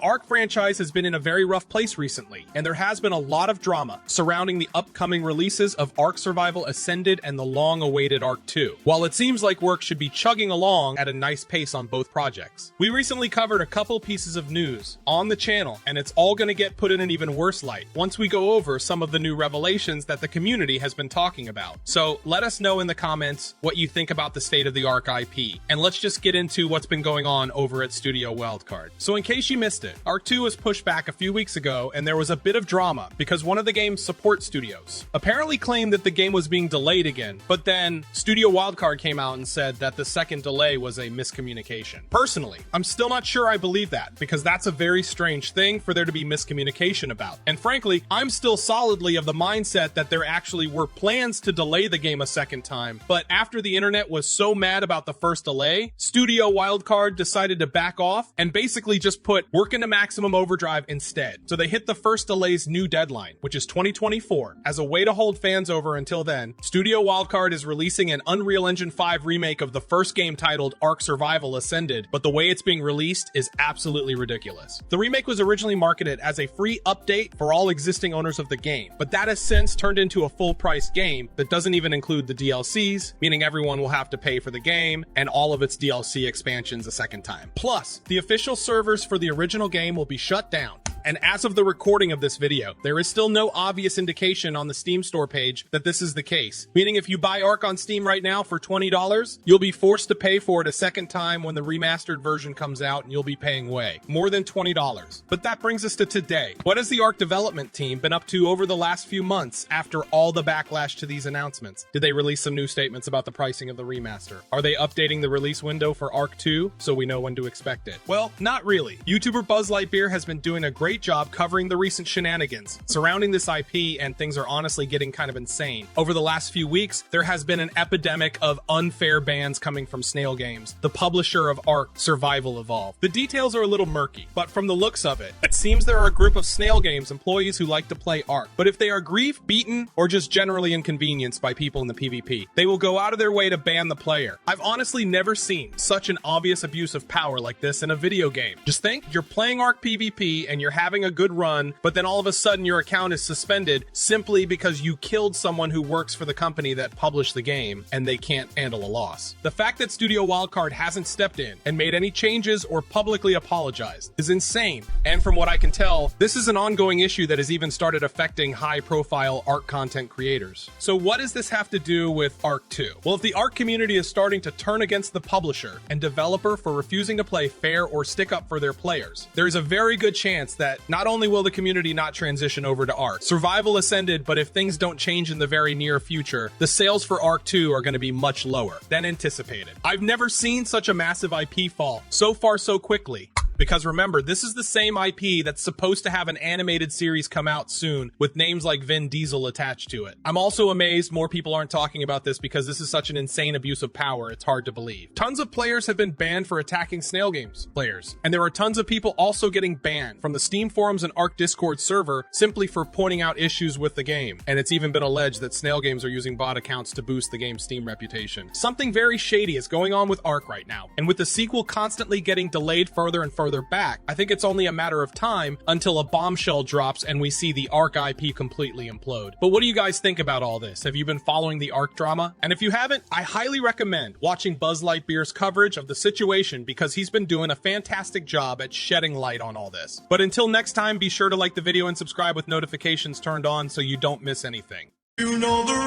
ARK franchise has been in a very rough place recently, and there has been a lot of drama surrounding the upcoming releases of ARK Survival Ascended and the long-awaited ARK 2. While it seems like work should be chugging along at a nice pace on both projects. We recently covered a couple pieces of news on the channel, and it's all going to get put in an even worse light once we go over some of the new revelations that the community has been talking about. So let us know in the comments what you think about the state of the ARK IP, and let's just get into what's been going on over at Studio Wildcard. So in case you missed it, ARK 2 was pushed back a few weeks ago, and there was a bit of drama because one of the game's support studios apparently claimed that the game was being delayed again, but then Studio Wildcard came out and said that the second delay was a miscommunication. Personally, I'm still not sure I believe that, because that's a very strange thing for there to be miscommunication about. And frankly, I'm still solidly of the mindset that there actually were plans to delay the game a second time, but after the internet was so mad about the first delay, Studio Wildcard decided to back off and basically just put work into maximum overdrive instead. So they hit the first delay's new deadline, which is 2024. As a way to hold fans over until then, Studio Wildcard is releasing an Unreal Engine 5 remake of the first game titled ARK Survival Ascended, but the way it's being released is absolutely ridiculous. The remake was originally marketed as a free update for all existing owners of the game, but that has since turned into a full-price game that doesn't even include the DLCs, meaning everyone will have to pay for the game and all of its DLC expansions a second time. Plus, the official servers for the original game will be shut down. And as of the recording of this video, there is still no obvious indication on the Steam store page that this is the case. Meaning if you buy ARK on Steam right now for $20, you'll be forced to pay for it a second time when the remastered version comes out, and you'll be paying way more than $20. But that brings us to today. What has the ARK development team been up to over the last few months after all the backlash to these announcements? Did they release some new statements about the pricing of the remaster? Are they updating the release window for ARK 2 so we know when to expect it? Well, not really. YouTuber Buzz Lightyear has been doing a great job covering the recent shenanigans surrounding this IP, and things are honestly getting kind of insane. Over the last few weeks, there has been an epidemic of unfair bans coming from Snail Games, the publisher of ARK Survival Evolved. The details are a little murky, but from the looks of it, it seems there are a group of Snail Games employees who like to play ARK. But if they are grieved, beaten, or just generally inconvenienced by people in the PvP, they will go out of their way to ban the player. I've honestly never seen such an obvious abuse of power like this in a video game. Just think, you're playing ARK PvP and you're having a good run, but then all of a sudden your account is suspended simply because you killed someone who works for the company that published the game and they can't handle a loss. The fact that Studio Wildcard hasn't stepped in and made any changes or publicly apologized is insane, and from what I can tell, this is an ongoing issue that has even started affecting high-profile ARK content creators. So what does this have to do with ARK 2? Well, if the ARK community is starting to turn against the publisher and developer for refusing to play fair or stick up for their players, there is a very good chance that not only will the community not transition over to ARK Survival Ascended, but if things don't change in the very near future, the sales for ARK 2 are going to be much lower than anticipated. I've never seen such a massive IP fall so far so quickly. Because remember, this is the same IP that's supposed to have an animated series come out soon with names like Vin Diesel attached to it. I'm also amazed more people aren't talking about this because this is such an insane abuse of power, it's hard to believe. Tons of players have been banned for attacking Snail Games players, and there are tons of people also getting banned from the Steam forums and ARK Discord server simply for pointing out issues with the game. And it's even been alleged that Snail Games are using bot accounts to boost the game's Steam reputation. Something very shady is going on with ARK right now, and with the sequel constantly getting delayed further and further back, I think it's only a matter of time until a bombshell drops and we see the ARK IP completely implode. But what do you guys think about all this? Have you been following the ARK drama? And if you haven't, I highly recommend watching Buzz Lightyear's coverage of the situation because he's been doing a fantastic job at shedding light on all this. But until next time, be sure to like the video and subscribe with notifications turned on so you don't miss anything. You know the